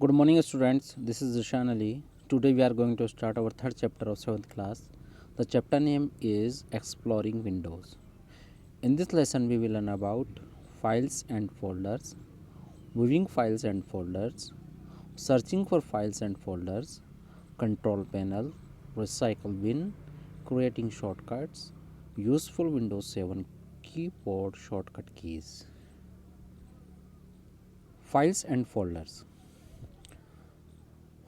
Good morning, students. This is Zishan Ali. Today we are going to start our third chapter of 7th class. The chapter name is Exploring Windows. In this lesson, we will learn about files and folders, viewing files and folders, searching for files and folders, control panel, recycle bin, creating shortcuts, useful Windows 7 keyboard shortcut keys. Files and folders.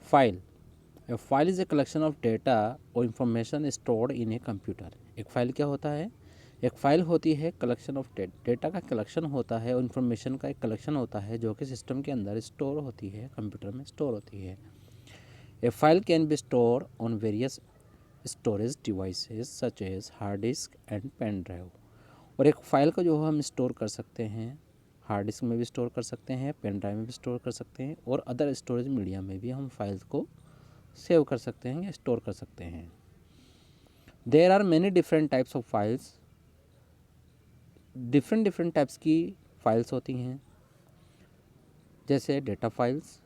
File. A file is a collection of data or information stored in a computer. एक file क्या होता है? एक file होती है collection of data का collection होता है और इन्फॉर्मेशन का एक कलेक्शन होता है जो कि सिस्टम के अंदर स्टोर होती है, कंप्यूटर में स्टोर होती है. A file can be store on various storage devices such as hard disk and pen drive. और एक फ़ाइल को जो हम स्टोर कर सकते हैं, हार्ड डिस्क में भी स्टोर कर सकते हैं, पेन ड्राइव में भी स्टोर कर सकते हैं और अदर स्टोरेज मीडिया में भी हम फाइल्स को सेव कर सकते हैं या स्टोर कर सकते हैं. There are many different types of files. Different types की फाइल्स होती हैं, जैसे data files,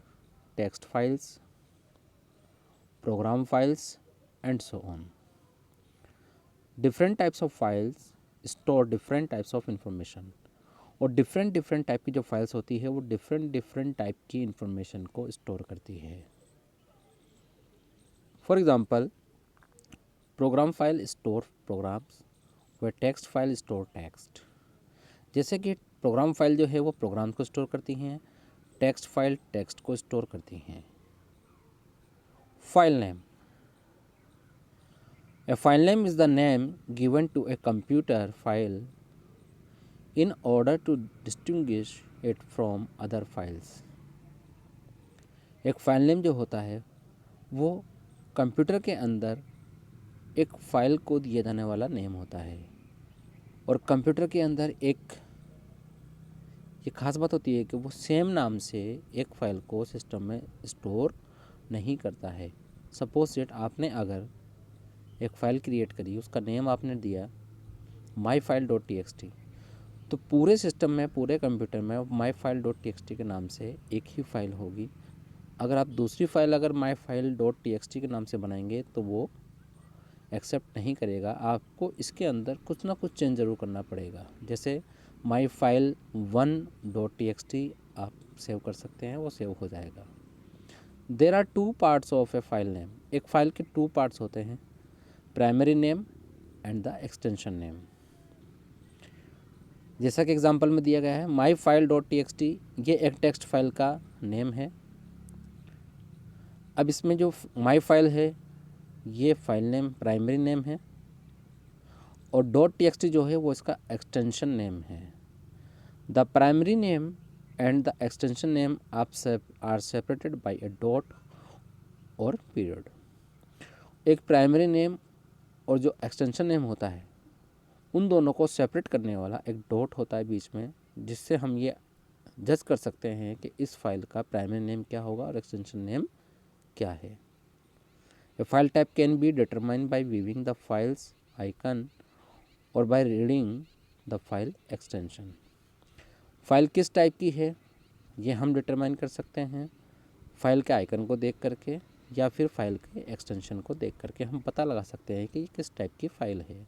text files, program files and so on. Different types of files store different types of information. और डिफरेंट टाइप की जो फाइल्स होती है वो डिफरेंट टाइप की इंफॉर्मेशन को स्टोर करती है. For example, program file store programs, व टेक्स्ट फाइल स्टोर टेक्स्ट. जैसे कि प्रोग्राम फाइल जो है वो प्रोग्राम को स्टोर करती हैं, टेक्स्ट फाइल टेक्स्ट को स्टोर करती हैं. File name. A file name is the name given to a computer file in order to distinguish it from other files. एक फाइल नेम जो होता है वो कंप्यूटर के अंदर एक फ़ाइल को दिया जाने वाला नेम होता है. और कंप्यूटर के अंदर एक ये खास बात होती है कि वो सेम नाम से एक फ़ाइल को सिस्टम में स्टोर नहीं करता है. सपोज दैट आपने अगर एक फ़ाइल क्रिएट करी, उसका नेम आपने दिया myfile.txt, तो पूरे सिस्टम में, पूरे कंप्यूटर में myfile.txt के नाम से एक ही फ़ाइल होगी. अगर आप दूसरी फ़ाइल अगर myfile.txt के नाम से बनाएंगे तो वो एक्सेप्ट नहीं करेगा. आपको इसके अंदर कुछ ना कुछ चेंज ज़रूर करना पड़ेगा. जैसे myfile1.txt आप सेव कर सकते हैं, वो सेव हो जाएगा. There are two parts of a file name. एक फ़ाइल के टू पार्ट्स होते हैं, primary name and the extension name. जैसा कि एग्जांपल में दिया गया है, myfile.txt ये एक टेक्स्ट फाइल का नेम है. अब इसमें जो माई फाइल है ये फाइल नेम प्राइमरी नेम है और .txt जो है वो इसका एक्सटेंशन नेम है. The primary name and the extension name are separated by a dot और पीरियड. एक प्राइमरी नेम और जो एक्सटेंशन नेम होता है उन दोनों को सेपरेट करने वाला एक डॉट होता है बीच में, जिससे हम ये जज कर सकते हैं कि इस फाइल का प्राइमरी नेम क्या होगा और एक्सटेंशन नेम क्या है. A file type can be determined by viewing the files icon और by reading the file extension. File किस टाइप की है ये हम डिटरमाइन कर सकते हैं फाइल के आइकन को देख करके या फिर फाइल के एक्सटेंशन को देख करके हम पता लगा सकते हैं कि ये किस टाइप की फाइल है.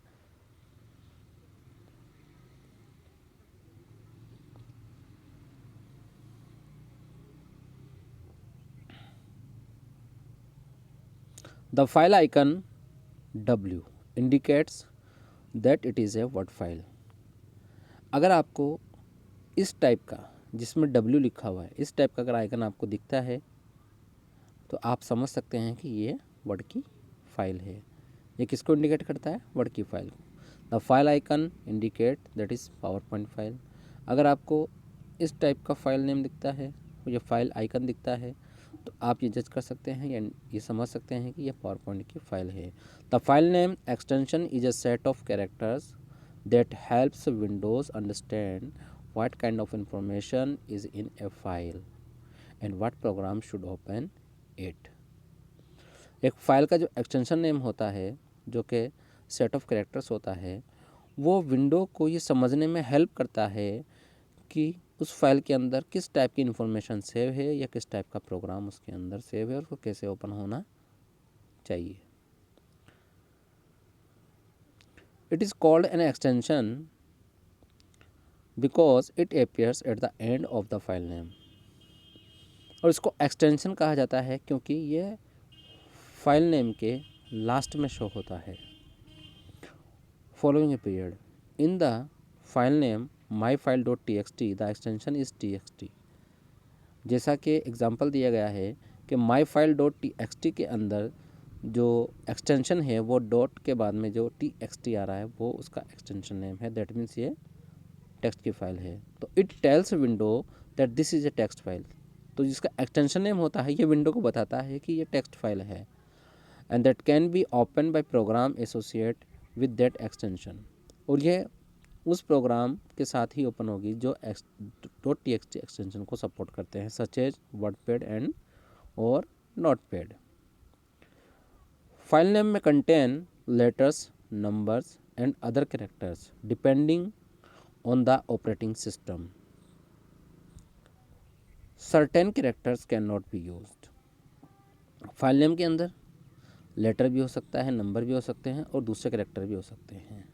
The file icon W indicates that it is a Word file. अगर आपको इस टाइप का, जिसमें W लिखा हुआ है, इस टाइप का अगर आइकन आपको दिखता है तो आप समझ सकते हैं कि ये वर्ड की फ़ाइल है. ये किसको इंडिकेट करता है? वर्ड की फ़ाइल को. The file icon indicate that is power point file. अगर आपको इस टाइप का फाइल नेम दिखता है, ये फाइल आइकन दिखता है, तो आप ये जज कर सकते हैं या ये समझ सकते हैं कि ये पावर पॉइंट की फ़ाइल है. The file name extension is a set of characters that helps Windows understand what kind of information is in a file and what programme should open it. एक फ़ाइल का जो extension name होता है, जो कि set of characters होता है, वो विंडो को ये समझने में हेल्प करता है कि उस फाइल के अंदर किस टाइप की इंफॉर्मेशन सेव है या किस टाइप का प्रोग्राम उसके अंदर सेव है और वो कैसे ओपन होना चाहिए। It is called an extension because it appears at the end of the file name. और इसको एक्सटेंशन कहा जाता है क्योंकि ये फाइल नेम के लास्ट में शो होता है। Following a period in the file name myfile.txt the extension is txt। जैसा कि एग्जांपल दिया गया है कि myfile.txt के अंदर जो एक्सटेंशन है वो डॉट के बाद में जो txt आ रहा है वो उसका एक्सटेंशन नेम है। दैट मीन्स ये टेक्स्ट की फाइल है। तो it tells window that this is a text file. तो जिसका एक्सटेंशन नेम होता है ये विंडो को बताता है कि ये टेक्स्ट फाइल है and that can be open by program associate with that extension. और ये उस प्रोग्राम के साथ ही ओपन होगी जो .txt एक्सटेंशन को सपोर्ट करते हैं, सच एज वर्डपैड एंड और नोटपैड। फाइल नेम में contain letters, numbers and other characters depending on the operating system. Certain characters can not be used. File name के अंदर लेटर भी हो सकता है, नंबर भी हो सकते हैं और दूसरे कैरेक्टर भी हो सकते हैं।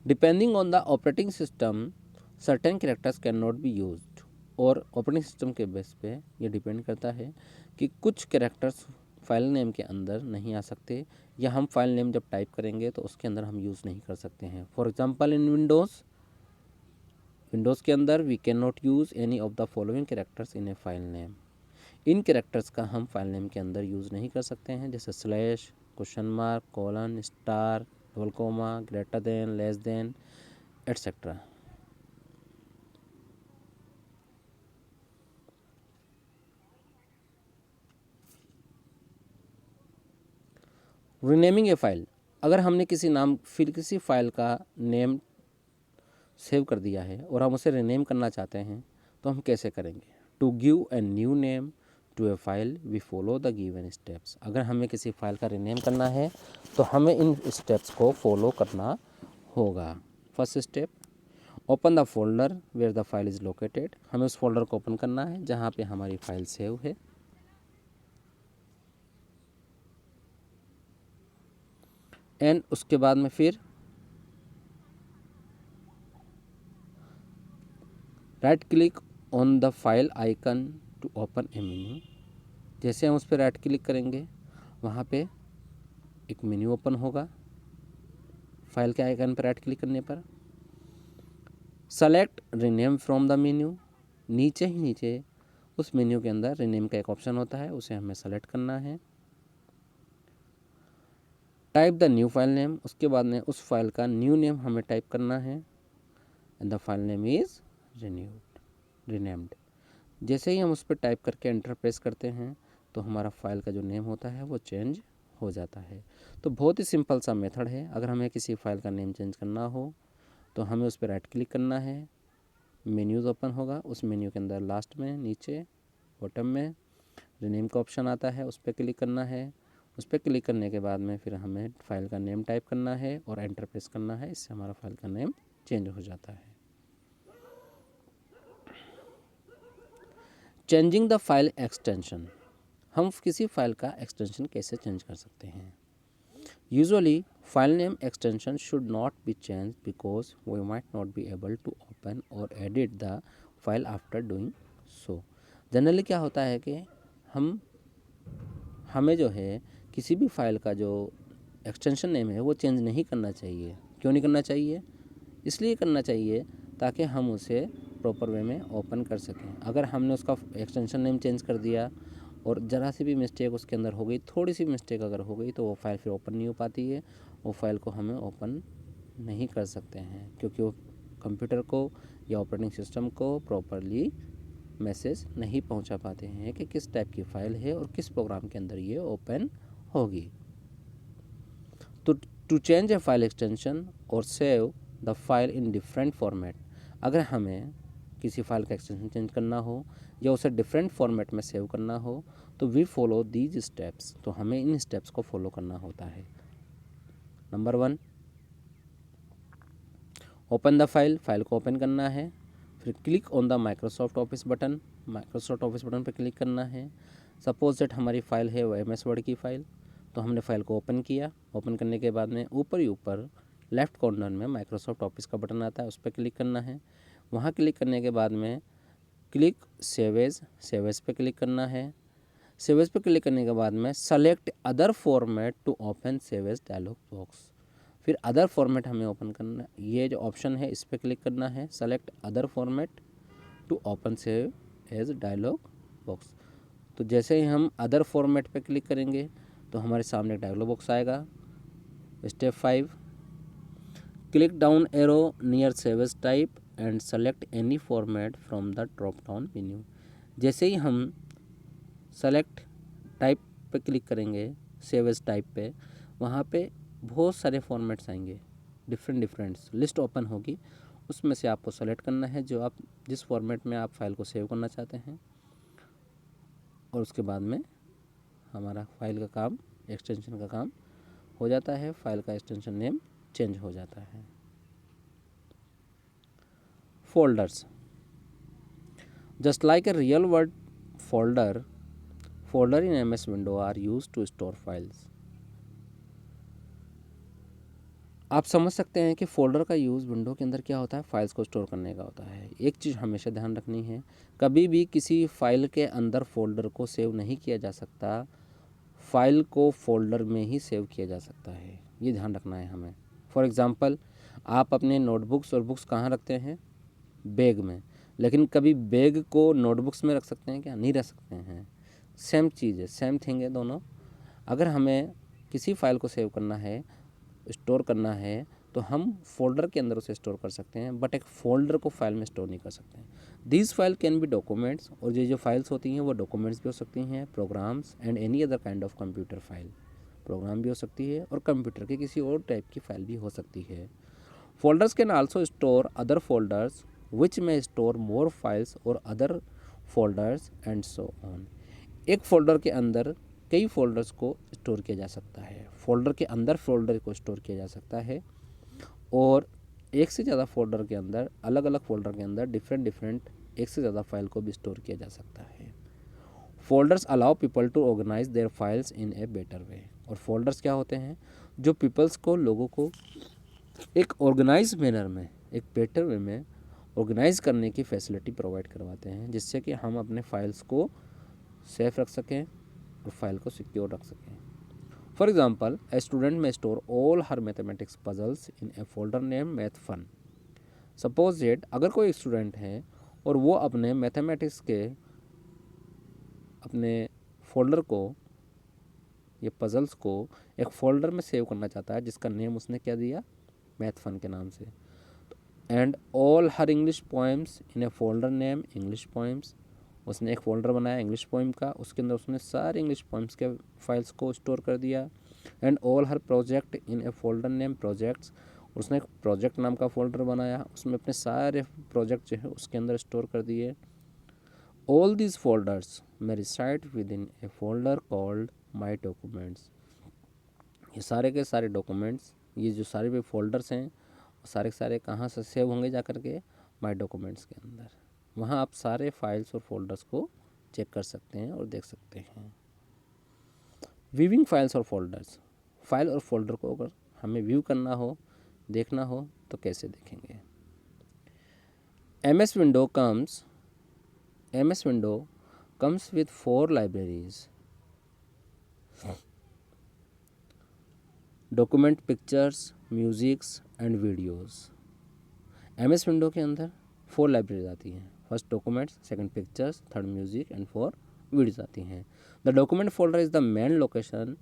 Depending on the operating system certain characters can not be used. और ऑपरेटिंग सिस्टम के बेस पे ये डिपेंड करता है कि कुछ कैरेक्टर्स फाइल नेम के अंदर नहीं आ सकते या हम फाइल नेम जब टाइप करेंगे तो उसके अंदर हम यूज़ नहीं कर सकते हैं। फॉर एग्जांपल इन विंडोज़ के अंदर we can not use any of the following characters in a file name. इन कैरेक्टर्स का हम फाइल नेम के अंदर यूज़ नहीं कर सकते हैं, जैसे slash, question mark, colon, star, double comma, greater than, less than etcetera. Renaming a file, अगर हमने किसी फाइल का नेम सेव कर दिया है और हम उसे रीनेम करना चाहते हैं तो हम कैसे करेंगे। To give a new name to a file we follow the given steps. अगर हमें किसी फाइल का रीनेम करना है तो हमें इन स्टेप्स को फॉलो करना होगा। First step, open the folder where the file is located. हमें उस फोल्डर को ओपन करना है जहाँ पे हमारी फाइल सेव है। एंड उसके बाद में फिर right click on the file icon to open a menu. जैसे हम उस पर राइट क्लिक करेंगे वहाँ पे एक मेन्यू ओपन होगा। फाइल के आइकन पर राइट क्लिक करने पर select rename from the menu. नीचे उस मेन्यू के अंदर रीनेम का एक ऑप्शन होता है, उसे हमें सेलेक्ट करना है। Type the new file name, उसके बाद में उस फाइल का न्यू नेम हमें टाइप करना है and the file name is renamed. जैसे ही हम उस पर टाइप करके एंटर प्रेस करते हैं तो हमारा फाइल का जो नेम होता है वो चेंज हो जाता है। तो बहुत ही सिंपल सा मेथड है। अगर हमें किसी फाइल का नेम चेंज करना हो तो हमें उस पर राइट क्लिक करना है, मेन्यूज़ ओपन होगा। उस मेन्यू के अंदर लास्ट में नीचे बॉटम में रीनेम का ऑप्शन आता है, उस पर क्लिक करना है। उस पर क्लिक करने के बाद में फिर हमें फाइल का नेम टाइप करना है और एंटर प्रेस करना है। इससे हमारा फाइल का नेम चेंज हो जाता है। चेंजिंग द फाइल एक्सटेंशन, हम किसी फाइल का एक्सटेंशन कैसे चेंज कर सकते हैं। Usually file name extension should not be change because we might not be able to open और edit the file after doing so. Generally क्या होता है कि हमें जो है किसी भी फाइल का जो एक्सटेंशन नेम है वो चेंज नहीं करना चाहिए। क्यों नहीं करना चाहिए? इसलिए करना चाहिए ताकि हम उसे प्रॉपर वे में ओपन कर सकें। अगर हमने उसका एक्सटेंशन नेम चेंज कर दिया और ज़रा सी भी मिस्टेक उसके अंदर हो गई, थोड़ी सी मिस्टेक अगर हो गई तो वो फाइल फिर ओपन नहीं हो पाती है। वो फाइल को हमें ओपन नहीं कर सकते हैं क्योंकि वो कंप्यूटर को या ऑपरेटिंग सिस्टम को प्रॉपरली मैसेज नहीं पहुंचा पाते हैं कि किस टाइप की फ़ाइल है और किस प्रोग्राम के अंदर ये ओपन होगी। तो to change a file extension और save the file in different format, अगर हमें किसी फाइल का एक्सटेंशन चेंज करना हो या उसे डिफरेंट फॉर्मेट में सेव करना हो तो वी फॉलो दीज स्टेप्स। तो हमें इन स्टेप्स को फॉलो करना होता है। Number 1, open the file, file को ओपन करना है। फिर click on the Microsoft office button, Microsoft office button पर क्लिक करना है। सपोज दैट हमारी फ़ाइल है वो MS वर्ड की फ़ाइल, तो हमने फ़ाइल को ओपन किया। ओपन करने के बाद में ऊपर ही ऊपर लेफ़्ट कॉर्नर में माइक्रोसॉफ्ट ऑफिस का बटन आता है, उस पर क्लिक करना है। वहाँ क्लिक करने के बाद में क्लिक सेव एज पे क्लिक करना है। सेव एज पे क्लिक करने के बाद में select other format to open save as dialog box. फिर अदर फॉर्मेट हमें ओपन करना, ये जो ऑप्शन है इस पर क्लिक करना है, select other format to open save as dialog box. तो जैसे ही हम अदर फॉर्मेट पे क्लिक करेंगे तो हमारे सामने एक डायलॉग बॉक्स आएगा। Step 5, click down arrow near save as type and select any format from the drop down menu. जैसे ही हम सेलेक्ट टाइप पे क्लिक करेंगे, सेव एज टाइप पे, वहाँ पे बहुत सारे फॉर्मेट्स आएंगे, डिफरेंट्स लिस्ट ओपन होगी, उसमें से आपको सेलेक्ट करना है जो आप जिस फॉर्मेट में आप फाइल को सेव करना चाहते हैं। और उसके बाद में हमारा फाइल का काम, एक्सटेंशन का काम हो जाता है, फाइल का एक्सटेंशन नेम चेंज हो जाता है। Folders, just like a real word folder, folder in MS window are use to store files. आप समझ सकते हैं कि फोल्डर का यूज़ विंडो के अंदर क्या होता है, फाइल्स को स्टोर करने का होता है। एक चीज़ हमेशा ध्यान रखनी है, कभी भी किसी फाइल के अंदर फोल्डर को सेव नहीं किया जा सकता, फाइल को फोल्डर में ही सेव किया जा सकता है, ये ध्यान रखना है हमें। फॉर एग्ज़ाम्पल, आप अपने नोटबुक्स और बुक्स कहाँ रखते हैं, बैग में, लेकिन कभी बैग को नोटबुक्स में रख सकते हैं क्या, नहीं रख सकते हैं। सेम चीज़ है, सेम थिंग है दोनों। अगर हमें किसी फाइल को सेव करना है, स्टोर करना है, तो हम फोल्डर के अंदर उसे स्टोर कर सकते हैं, बट एक फोल्डर को फाइल में स्टोर नहीं कर सकते हैं। These file can B documents, और ये जो फाइल्स होती हैं वो डॉक्यूमेंट्स भी हो सकती हैं, programs and any other kind of computer file, program भी हो सकती है और कंप्यूटर के किसी और टाइप की फाइल भी हो सकती है। Folders can also store other folders which में स्टोर मोर फाइल्स और other folders and so on. एक फोल्डर के अंदर कई फोल्डर्स को स्टोर किया जा सकता है, फोल्डर के अंदर फोल्डर को स्टोर किया जा सकता है, और एक से ज़्यादा फोल्डर के अंदर, अलग अलग फोल्डर के अंदर डिफरेंट एक से ज़्यादा फाइल को भी स्टोर किया जा सकता है। Folders allow people to organize their files in a better way. और फोल्डर्स क्या होते हैं, जो पीपल्स को, लोगों को एक ऑर्गेनाइज मैनर में, एक बेटर वे में ऑर्गेनाइज करने की फैसिलिटी प्रोवाइड करवाते हैं, जिससे कि हम अपने फाइल्स को सेफ रख सकें और फाइल को सिक्योर रख सकें। For example, a student may store all her mathematics puzzles in a folder name math fun. Suppose that अगर कोई स्टूडेंट है और वो अपने मैथमेटिक्स के अपने फोल्डर को, ये पजल्स को एक फोल्डर में सेव करना चाहता है, जिसका नेम उसने क्या दिया, मैथ फन के नाम से। And all her English poems in a folder name English poems. उसने एक फ़ोल्डर बनाया इंग्लिश पोइम का, उसके अंदर उसने सारे इंग्लिश पोइम्स के फाइल्स को स्टोर कर दिया। And all her project in a folder name projects, उसने एक प्रोजेक्ट नाम का फ़ोल्डर बनाया, उसमें अपने सारे प्रोजेक्ट जो है उसके अंदर स्टोर कर दिए। ऑल दीज फोल्डर्स में reside within a folder called my documents. ये सारे के सारे डॉक्यूमेंट्स, ये जो सारे भी फोल्डर्स हैं, सारे के सारे कहाँ से सेव होंगे जा कर के, माई डॉक्यूमेंट्स के अंदर। वहाँ आप सारे फाइल्स और फोल्डर्स को चेक कर सकते हैं और देख सकते हैं। व्यूइंग फाइल्स और फोल्डर्स, फाइल और फोल्डर को अगर हमें व्यू करना हो, देखना हो, तो कैसे देखेंगे। MS window comes with 4 libraries, document, pictures, musics and videos. MS window के अंदर 4 लाइब्रेरीज आती हैं, first documents, second pictures, third music and 4 videos आती हैं। The document folder is the main location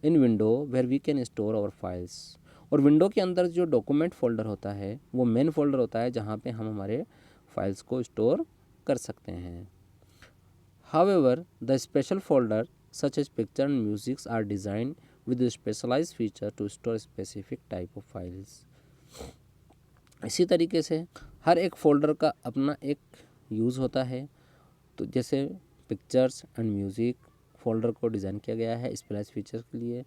in window where we can store our files. और window के अंदर जो डॉक्यूमेंट फोल्डर होता है वो मेन फोल्डर होता है, जहाँ पे हम हमारे फाइल्स को स्टोर कर सकते हैं। However the special folder such as picture and musics are designed with specialized feature to store specific type of files. इसी तरीके से हर एक फ़ोल्डर का अपना एक यूज़ होता है। तो जैसे पिक्चर्स एंड म्यूज़िक फ़ोल्डर को डिज़ाइन किया गया है स्पेशलाइज्ड फीचर के लिए,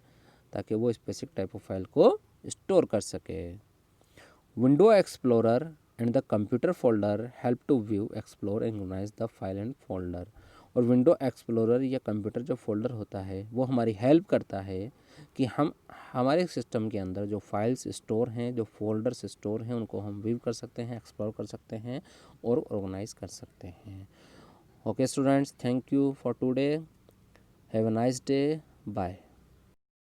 ताकि वो स्पेसिफिक टाइप ऑफ फाइल को स्टोर कर सके। Window explorer and the computer folder help to view explore and organize the file and folder. और विंडो एक्सप्लोरर या कंप्यूटर जो फोल्डर होता है वो हमारी हेल्प करता है कि हम हमारे सिस्टम के अंदर जो फाइल्स स्टोर हैं, जो फोल्डर्स स्टोर हैं, उनको हम व्यू कर सकते हैं, एक्सप्लोर कर सकते हैं और ऑर्गेनाइज कर सकते हैं। Okay students, thank you for today, have a nice day, bye.